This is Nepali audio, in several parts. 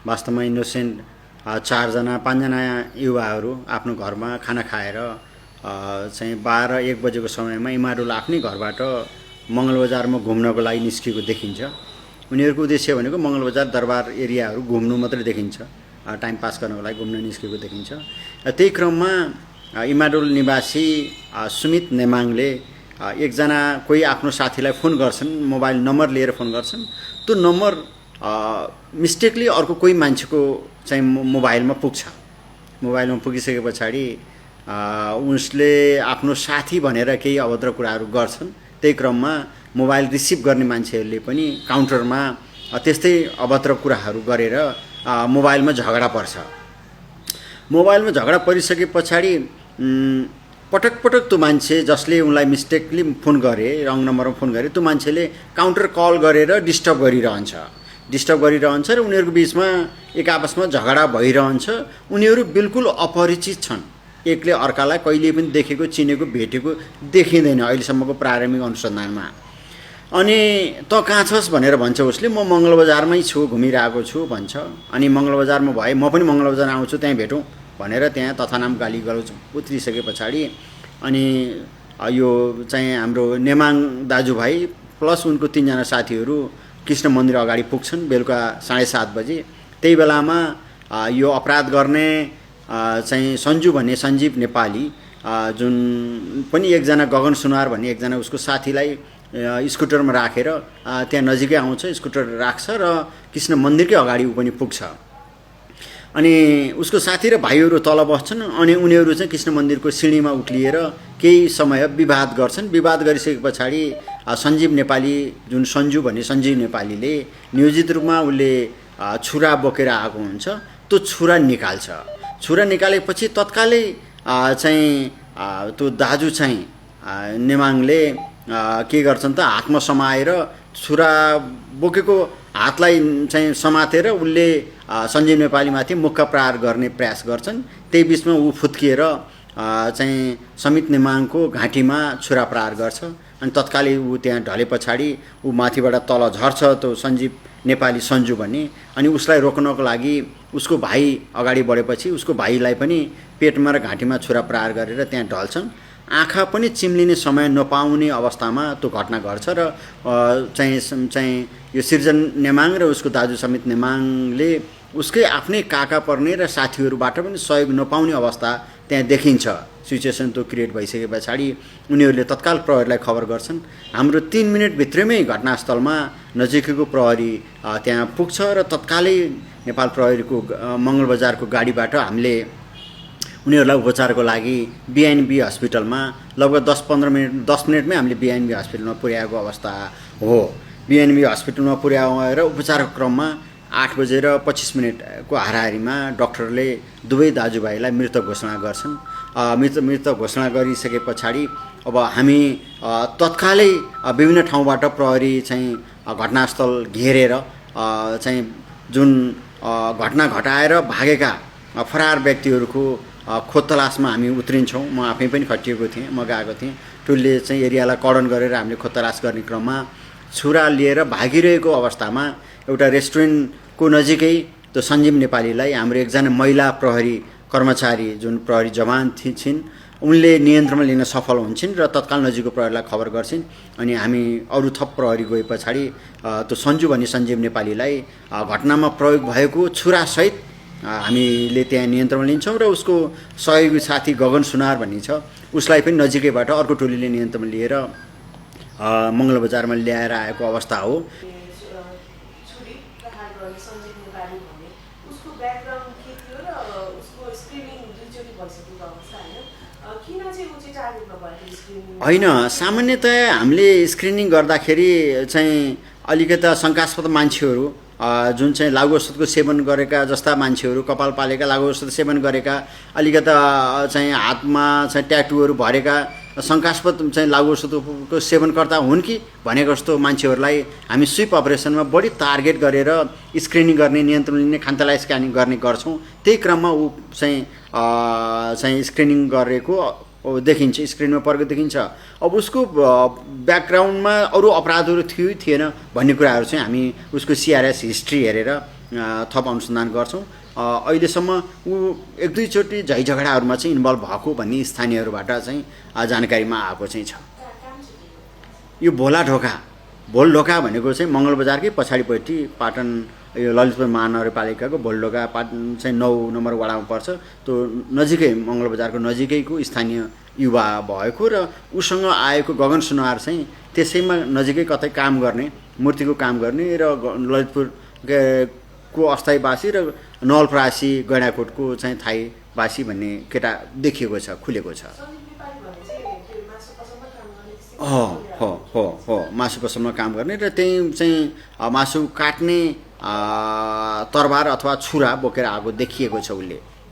वास्तवमा इनोसेन्ट 4जना 5जना युवाहरू आफ्नो घरमा खाना खाएर चाहिँ 12-1 बजेको समयमा इमाडोल आफ्नै घरबाट मङ्गलबजारमा घुम्नको लागि निस्केको देखिन्छ। उनीहरूको उद्देश्य भनेको मङ्गलबजार दरबार एरियाहरू घुम्नु मात्रै देखिन्छ, टाइम पास गर्नको लागि घुम्न निस्केको देखिन्छ। त्यही क्रममा इमाडोल निवासी सुमित नेमाङले एकजना कोही आफ्नो साथीलाई फोन गर्छन्, मोबाइल नम्बर लिएर फोन गर्छन्। त्यो नम्बर मिस्टेकली अर्को कोही मान्छेको चाहिँ मोबाइलमा पुग्छ। मोबाइलमा पुगिसके पछाडि उसले आफ्नो साथी भनेर केही अभद्र कुराहरू गर्छन्। त्यही क्रममा मोबाइल रिसिभ गर्ने मान्छेहरूले पनि काउन्टरमा त्यस्तै अभद्र कुराहरू गरेर मोबाइलमा झगडा पर्छ। मोबाइलमा झगडा परिसके पछाडि पटक पटक त्यो मान्छे जसले उनलाई मिस्टेकली फोन गरे, रङ नम्बरमा फोन गरे, त्यो मान्छेले काउन्टर कल गरेर डिस्टर्ब गरिरहन्छ र उनीहरूको बिचमा एक आपसमा झगडा भइरहन्छ। उनीहरू बिल्कुल अपरिचित छन्, एकले अर्कालाई कहिले पनि देखेको, चिनेको, भेटेको देखिँदैन अहिलेसम्मको प्रारम्भिक अनुसन्धानमा। अनि त कहाँ छस् भनेर भन्छ उसले, म मङ्गलबजारमै छु, घुमिरहेको छु भन्छ। अनि मङ्गलबजारमा भए म पनि मङ्गलबजार आउँछु, त्यहीँ भेटौँ भनेर त्यहाँ तथानाम गाली गलौज उत्रिसके पछाडि अनि यो चाहिँ हाम्रो नेमाङ दाजुभाइ प्लस उनको 3जना साथीहरू कृष्ण मन्दिर अगाडि पुग्छन् बेलुका 7:30 बजे। त्यही बेलामा यो अपराध गर्ने चाहिँ सन्जु भन्ने सञ्जीव नेपाली जुन पनि एकजना गगन सुनार भन्ने एकजना उसको साथीलाई स्कुटरमा राखेर त्यहाँ नजिकै आउँछ, स्कुटर राख्छ र कृष्ण मन्दिरकै अगाडि ऊ पनि पुग्छ। अनि उसको साथी र भाइहरू तल बस्छन्। अनि उनीहरू चाहिँ कृष्ण मन्दिरको सिँढीमा उक्लिएर केही समय विवाद गर्छन्। विवाद गरिसके पछाडि सञ्जीव नेपाली जुन सन्जु भन्ने सञ्जीव नेपालीले नियोजित रूपमा उसले छुरा बोकेर आएको हुन्छ, त्यो छुरा निकाल्छ। छुरा निकालेपछि तत्कालै चाहिँ त्यो दाजु चाहिँ नेमाङले के गर्छन् त, हातमा समाएर छुरा बोकेको हातलाई चाहिँ समातेर उसले सञ्जीव नेपालीमाथि मुक्का प्रहार गर्ने प्रयास गर्छन्। त्यही बिचमा ऊ फुत्किएर चाहिँ समित नेमाङको घाँटीमा छुरा प्रहार गर्छ। अनि तत्कालै ऊ त्यहाँ ढले पछाडि ऊ माथिबाट तल झर्छ त्यो सञ्जीव नेपाली सन्जु भन्ने। अनि उसलाई रोक्नको लागि उसको भाइ अगाडि बढेपछि उसको भाइलाई पनि पेटमा र घाँटीमा छुरा प्रहार गरेर त्यहाँ ढल्छन्। आँखा पनि चिम्लिने समय नपाउने अवस्थामा त्यो घटना घट्छ र चाहिँ यो सिर्जन नेमाङ र उसको दाजु समित नेमाङले उसकै आफ्नै काका पर्ने र साथीहरूबाट पनि सहयोग नपाउने अवस्था त्यहाँ देखिन्छ। सिचुएसन त्यो क्रिएट भइसके पछाडि उनीहरूले तत्काल प्रहरीलाई खबर गर्छन्। हाम्रो 3 मिनटभित्रमै घटनास्थलमा नजिकैको प्रहरी त्यहाँ पुग्छ र तत्कालै नेपाल प्रहरीको मङ्गलबजारको गाडीबाट हामीले उनीहरूलाई उपचारको लागि बिएनबी हस्पिटलमा लगभग 10 मिनटमै हामीले बिएनबी हस्पिटलमा पुर्याएको अवस्था हो। बिएनबी हस्पिटलमा पुर्याएर उपचारको क्रममा 8:25 को हाराहारीमा डाक्टरले दुवै दाजुभाइलाई मृत घोषणा गर्छन्। मृत घोषणा गरिसके पछाडि अब हामी तत्कालै विभिन्न ठाउँबाट प्रहरी चाहिँ घटनास्थल घेरेर चाहिँ जुन घटना घटाएर भागेका फरार व्यक्तिहरूको खोज तलासमा हामी उत्रिन्छौँ। म आफै पनि खटिएको थिएँ, म गएको थिएँ। टोलले चाहिँ एरियालाई कडन गरेर हामीले खोज तलास गर्ने क्रममा छुरा लिएर भागिरहेको अवस्थामा एउटा रेस्टुरेन्टको नजिकै त्यो सञ्जीव नेपालीलाई हाम्रो एकजना महिला प्रहरी कर्मचारी जुन प्रहरी जवान थिइन् उनले नियन्त्रणमा लिन सफल हुन्छन् र तत्काल नजिकको प्रहरीलाई खबर गर्छिन्। अनि हामी अरू थप प्रहरी गए पछाडि त्यो सन्जु भन्ने सञ्जीव नेपालीलाई घटनामा प्रयोग भएको छुरासहित हामीले त्यहाँ नियन्त्रणमा लिन्छौँ र उसको सहयोगी साथी गगन सुनार भन्ने छ उसलाई पनि नजिकैबाट अर्को टोलीले नियन्त्रणमा लिएर मङ्गलबजारमा ल्याएर आएको अवस्था हो। होइन, सामान्यतया हामीले स्क्रिनिङ गर्दाखेरि चाहिँ अलिकता शङ्कास्पद मान्छेहरू जुन चाहिँ लागु औषधको सेवन गरेका जस्ता मान्छेहरू, कपाल पालेका, लागु औषध सेवन गरेका, अलिकता चाहिँ हातमा चाहिँ ट्याटुहरू भरेका शङ्कास्पद चाहिँ लागु औषधको सेवनकर्ता हुन् कि भनेको जस्तो मान्छेहरूलाई हामी स्विप अपरेसनमा बढी टार्गेट गरेर स्क्रिनिङ गर्ने, नियन्त्रण लिने, खानतलाई स्क्यानिङ गर्ने गर्छौँ। त्यही क्रममा ऊ चाहिँ स्क्रिनिङ गरेको देखिन्छ, स्क्रिनमा परेको देखिन्छ। अब उसको ब्याकग्राउन्डमा अरू अपराधहरू थियो थिएन भन्ने कुराहरू चाहिँ हामी उसको सिआरएस हिस्ट्री हेरेर थप अनुसन्धान गर्छौँ। अहिलेसम्म ऊ एक दुईचोटि झैझगडाहरूमा चाहिँ इन्भल्भ भएको भन्ने स्थानीयहरूबाट चाहिँ जानकारीमा आएको चाहिँ छ। यो भोलढोका भनेको चाहिँ मङ्गलबजारकै पछाडिपट्टि पाटन यो ललितपुर महानगरपालिकाको भोलढोका चाहिँ 9 नम्बर वडामा पर्छ। त्यो नजिकै मङ्गलबजारको नजिकैको स्थानीय युवा भएको र उसँग आएको गगन सुनवार चाहिँ त्यसैमा नजिकै कतै काम गर्ने, मूर्तिको काम गर्ने र ललितपुरको अस्थायीवासी र नवलपरासी गैँडाकोटको चाहिँ थाईवासी भन्ने केटा देखिएको छ, खुलेको छ। हो मासु पसलमा काम गर्ने र त्यही चाहिँ मासु काट्ने तरबार अथवा छुरा बोकेर आएको देखिएको छ।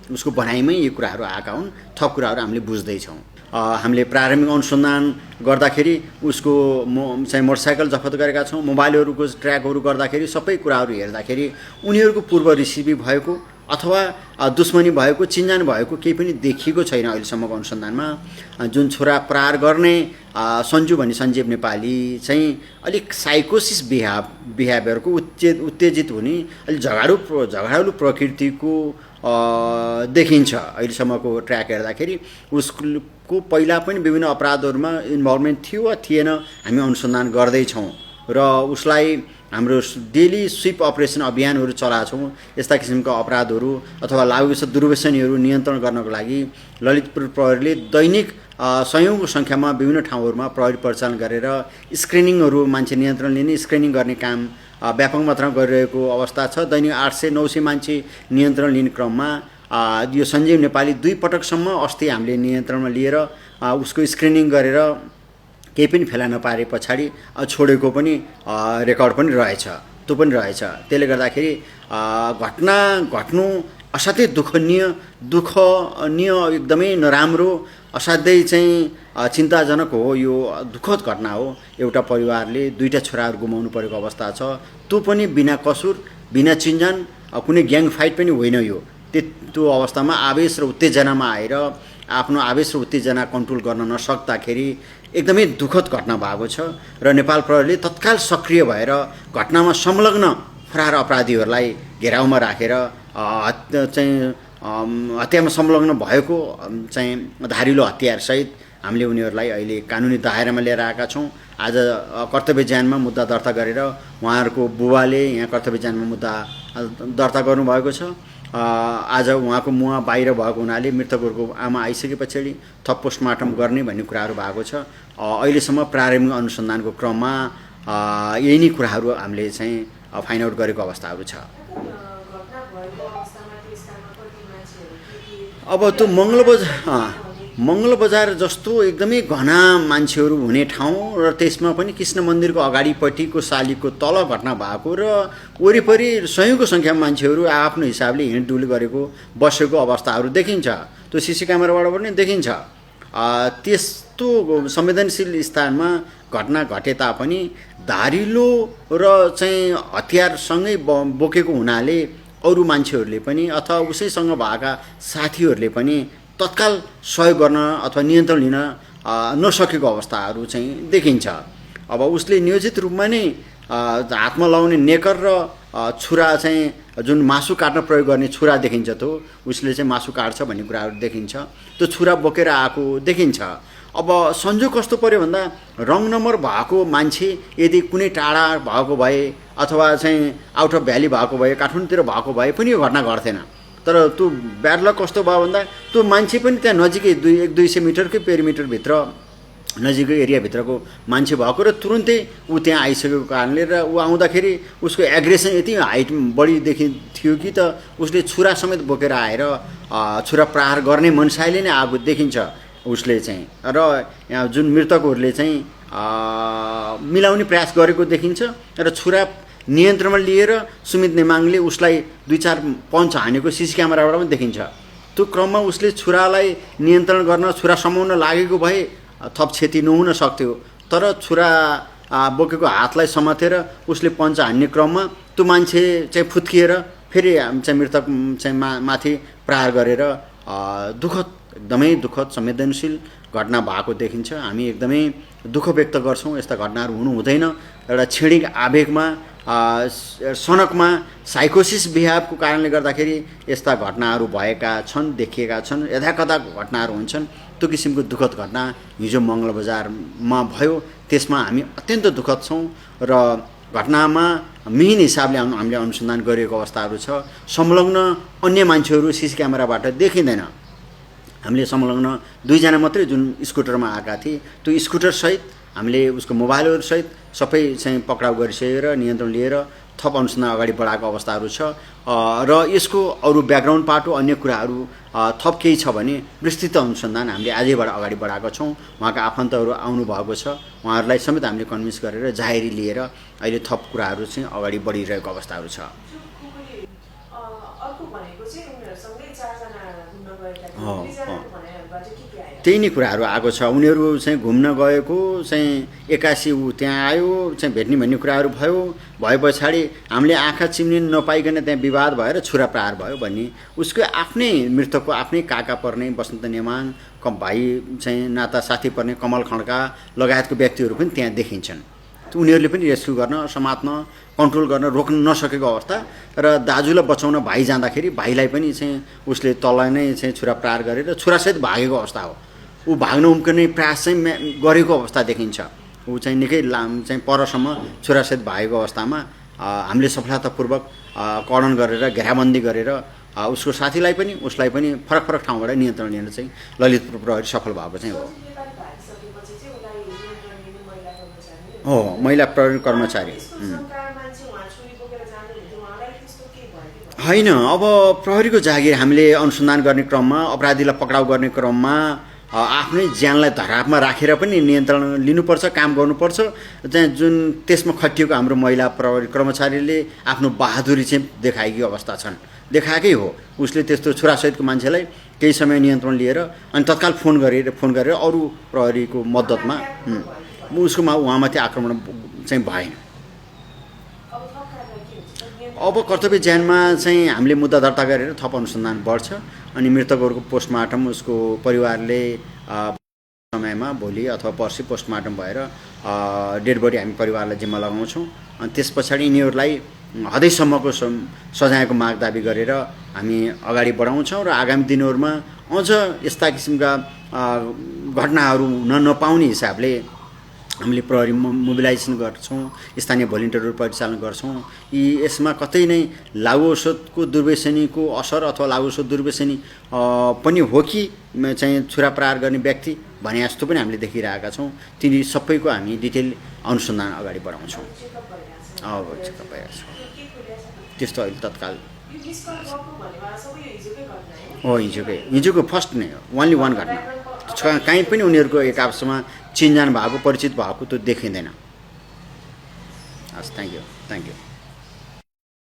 उसको भनाइमै यी कुराहरू आएका हुन्। थप कुराहरू हामीले बुझ्दैछौँ। हामीले प्रारम्भिक अनुसन्धान गर्दाखेरि उसको चाहिँ मोटरसाइकल जफत गरेका छौँ। मोबाइलहरूको ट्र्याकहरू गर्दाखेरि सबै कुराहरू हेर्दाखेरि उनीहरूको पूर्व रिसिभी भएको अथवा दुश्मनी भएको, चिन्जान भएको केही पनि देखिएको छैन अहिलेसम्मको अनुसन्धानमा। जुन छोरा प्रहार गर्ने सन्जु भन्ने सञ्जीव नेपाली चाहिँ अलिक साइकोसिस बिहेभियरको उत्तेजित हुने, अलिक झगडालु प्रकृतिको देखिन्छ। अहिलेसम्मको ट्र्याक हेर्दाखेरि उसको पहिला पनि विभिन्न अपराधहरूमा इन्भल्भमेन्ट थियो वा थिएन हामी अनुसन्धान गर्दैछौँ र उसलाई हाम्रो डेली स्विप अपरेसन अभियानहरू चलाएको छौँ। यस्ता किसिमका अपराधहरू अथवा लागु दुर्व्यसनीहरू नियन्त्रण गर्नको लागि ललितपुर प्रहरीले दैनिक सयौँको सङ्ख्यामा विभिन्न ठाउँहरूमा प्रहरी परिचालन गरेर स्क्रिनिङहरू, मान्छे नियन्त्रण लिने स्क्रिनिङ गर्ने काम व्यापक मात्रामा गरिरहेको अवस्था छ। दैनिक 800-900 मान्छे नियन्त्रण लिने क्रममा यो सञ्जीव नेपाली 2 पटकसम्म अस्ति हामीले नियन्त्रणमा लिएर उसको स्क्रिनिङ गरेर केही पनि फेला नपारे पछाडि छोडेको पनि रेकर्ड पनि रहेछ। त्यो पनि रहेछ। त्यसले गर्दाखेरि घटना घट्नु असाध्यै दुःखनीय एकदमै नराम्रो, असाध्यै चाहिँ चिन्ताजनक हो। यो दुःखद घटना हो। एउटा परिवारले 2टा छोराहरू गुमाउनु परेको अवस्था छ। त्यो पनि बिना कसुर, बिना चिन्जान, कुनै ग्याङ फाइट पनि होइन। यो त्यो अवस्थामा आवेश र उत्तेजनामा आएर आफ्नो आवेश र उत्तेजना कन्ट्रोल गर्न नसक्दाखेरि एकदमै दुःखद घटना भएको छ र नेपाल प्रहरीले तत्काल सक्रिय भएर घटनामा संलग्न फरार अपराधीहरूलाई घेराउमा राखेर चाहिँ हत्यामा संलग्न भएको चाहिँ धारिलो हतियारसहित हामीले उनीहरूलाई अहिले कानुनी दायरामा लिएर आएका छौँ। आज कर्तव्य ज्यानमा मुद्दा दर्ता गरेर उहाँहरूको बुबाले यहाँ कर्तव्य ज्यानमा मुद्दा दर्ता गर्नुभएको छ। आज उहाँको मुवा बाहिर भएको हुनाले मृतकहरूको आमा आइसके पछाडि थप पोस्टमार्टम गर्ने भन्ने कुराहरू भएको छ। अहिलेसम्म प्रारम्भिक अनुसन्धानको क्रममा यही नै कुराहरू हामीले चाहिँ फाइन्ड आउट गरेको अवस्थाहरू छ। अब त्यो मङ्गलबजार जस्तो एकदमै घना मान्छेहरू हुने ठाउँ र त्यसमा पनि कृष्ण मन्दिरको अगाडिपट्टिको सालीको तल घटना भएको र वरिपरि सयौँको सङ्ख्यामा मान्छेहरू आफ्नो हिसाबले हिँडडुल गरेको बसेको अवस्थाहरू देखिन्छ। त्यो सिसी क्यामेराबाट पनि देखिन्छ। त्यस्तो संवेदनशील स्थानमा घटना घटे तापनि धारिलो र चाहिँ हतियारसँगै बोकेको हुनाले अरू मान्छेहरूले पनि अथवा उसैसँग भएका साथीहरूले पनि तत्काल सहयोग गर्न अथवा नियन्त्रण लिन नसकेको अवस्थाहरू चाहिँ देखिन्छ। अब उसले नियोजित रूपमा नै हातमा लाउने नेकर र छुरा चाहिँ जुन मासु काट्न प्रयोग गर्ने छुरा देखिन्छ, त्यो उसले चाहिँ मासु काट्छ भन्ने कुराहरू देखिन्छ। त्यो छुरा बोकेर आएको देखिन्छ। अब संजोग कस्तो पर्यो भन्दा रङ नम्बर भएको मान्छे यदि कुनै टाढा भएको भए अथवा चाहिँ आउट अफ भ्याली भएको भए, काठमाडौँतिर भएको भए पनि यो घटना घट्थेन। तर त्यो ब्याड लक कस्तो भयो भन्दा त्यो मान्छे पनि त्यहाँ नजिकै 100-200 मिटरकै पेरिमिटरभित्र नजिकै एरियाभित्रको मान्छे भएको र तुरुन्तै ऊ त्यहाँ आइसकेको कारणले र ऊ आउँदाखेरि उसको एग्रेसन यति हाइट बढी थियो कि त उसले छुरा समेत बोकेर आएर छुरा प्रहार गर्ने मनसायले नै आएको देखिन्छ उसले चाहिँ। र यहाँ जुन मृतकहरूले चाहिँ मिलाउने प्रयास गरेको देखिन्छ र छुरा नियन्त्रणमा लिएर सुमित नेमाङले उसलाई 2-4 पञ्च हानेको सिसी क्यामेराबाट पनि देखिन्छ। त्यो क्रममा उसले छुरालाई नियन्त्रण गर्न छुरा समाउन लागेको भए थप क्षति नहुन सक्थ्यो। तर छुरा बोकेको हातलाई समातेर उसले पञ्च हान्ने क्रममा त्यो मान्छे चाहिँ फुत्किएर फेरि चाहिँ मृतक चाहिँ माथि प्रहार गरेर एकदमै दुःखद संवेदनशील घटना भएको देखिन्छ। हामी एकदमै दुःख व्यक्त गर्छौँ। यस्ता घटनाहरू हुनु हुँदैन। एउटा क्षणिक आवेगमा सनकमा साइकोसिस बिहेभको कारणले गर्दाखेरि यस्ता घटनाहरू भएका छन्, देखिएका छन्, यथाकथा घटनाहरू हुन्छन्। त्यो किसिमको दुःखद घटना हिजो मङ्गलबजारमा भयो, त्यसमा हामी अत्यन्त दुःखद छौँ र घटनामा मिहिन हिसाबले हामीले अनुसन्धान गरिएको अवस्थाहरू छ। संलग्न अन्य मान्छेहरू सिसी क्यामेराबाट देखिँदैन। हामीले संलग्न 2 जना मात्रै जुन स्कुटरमा आएका थिए, त्यो स्कुटरसहित हामीले उसको मोबाइलहरूसहित सबै चाहिँ पक्राउ गरिसकेर नियन्त्रण लिएर थप अनुसन्धान अगाडि बढाएको अवस्थाहरू छ। र यसको अरू ब्याकग्राउन्ड पाटो अन्य कुराहरू थप केही छ भने विस्तृत अनुसन्धान हामीले आजैबाट अगाडि बढाएको छौँ। उहाँका आफन्तहरू आउनुभएको छ, उहाँहरूलाई समेत हामीले कन्भिन्स गरेर जाहेरी लिएर अहिले थप कुराहरू चाहिँ अगाडि बढिरहेको अवस्थाहरू छ। त्यही नै कुराहरू आएको छ। उनीहरू चाहिँ घुम्न गएको चाहिँ एक्कासी ऊ त्यहाँ आयो, चाहिँ भेट्ने भन्ने कुराहरू भए पछाडि हामीले आँखा चिम्लिन नपाइकन त्यहाँ विवाद भएर छुरा प्रहार भयो भन्ने उसको आफ्नै मृतकको आफ्नै काका पर्ने बसन्त नेमाङ, भाइ चाहिँ नाता साथी पर्ने कमल खड्का लगायतको व्यक्तिहरू पनि त्यहाँ देखिन्छन्। उनीहरूले पनि रेस्क्यु गर्न, समात्न, कन्ट्रोल गर्न, रोक्न नसकेको अवस्था र दाजुलाई बचाउन भाइ जाँदाखेरि भाइलाई पनि चाहिँ उसले तल नै चाहिँ छुरा प्रहार गरेर छुरासहित भागेको अवस्था हो। ऊ भाग्न उम्कने प्रयास चाहिँ गरेको अवस्था देखिन्छ। ऊ चाहिँ निकै चाहिँ परसम्म छुरासहित भागेको अवस्थामा हामीले सफलतापूर्वक कर्डन गरेर घेराबन्दी गरेर उसको साथीलाई पनि उसलाई पनि फरक फरक ठाउँबाट नियन्त्रण लिन चाहिँ ललितपुर प्रहरी सफल भएको चाहिँ हो। महिला प्रहरी कर्मचारी होइन। अब प्रहरीको जागिर हामीले अनुसन्धान गर्ने क्रममा, अपराधीलाई पक्राउ गर्ने क्रममा आफ्नै ज्यानलाई धरापमा राखेर पनि नियन्त्रण लिनुपर्छ, काम गर्नुपर्छ। चाहिँ जुन त्यसमा खटिएको हाम्रो महिला प्रहरी कर्मचारीले आफ्नो बहादुरी चाहिँ देखाएकी अवस्था छन्, देखाएकै हो। उसले त्यस्तो छुरासहितको मान्छेलाई केही समय नियन्त्रण लिएर अनि तत्काल फोन गरेर अरू प्रहरीको मद्दतमा उसकोमा उहाँमाथि आक्रमण चाहिँ भएन। अब कर्तव्य ज्यानमा चाहिँ हामीले मुद्दा दर्ता गरेर थप अनुसन्धान बढ्छ अनि मृतकहरूको पोस्टमार्टम उसको परिवारले समयमा भोलि अथवा पर्सि पोस्टमार्टम भएर डेड बडी हामी परिवारलाई जिम्मा लगाउँछौँ। अनि त्यस पछाडि यिनीहरूलाई हदैसम्मको सजायको माग दाबी गरेर हामी अगाडि बढाउँछौँ र आगामी दिनहरूमा अझ यस्ता किसिमका घटनाहरू हुन नपाउने हिसाबले हामीले प्रहरी मोबिलाइजेसन गर्छौँ, स्थानीय भोलिन्टियरहरू परिचालन गर्छौँ। यसमा कतै नै लागु औषधको दुर्व्यसनीको असर अथवा लागु औषध दुर्व्यसनी पनि हो कि चाहिँ छुरा प्रहार गर्ने व्यक्ति भने जस्तो पनि हामीले देखिरहेका छौँ। तिनी सबैको हामी डिटेल अनुसन्धान अगाडि बढाउँछौँ। अब चेकअप भइरहेको छ त्यस्तो अहिले तत्काल हो। हिजोको फर्स्ट नै हो, ओन्ली वान घटना। कहीँ पनि उनीहरूको एक आपसमा चिनजान भएको, परिचित भएको त्यो देखिँदैन। हस्, थ्याङ्क यू।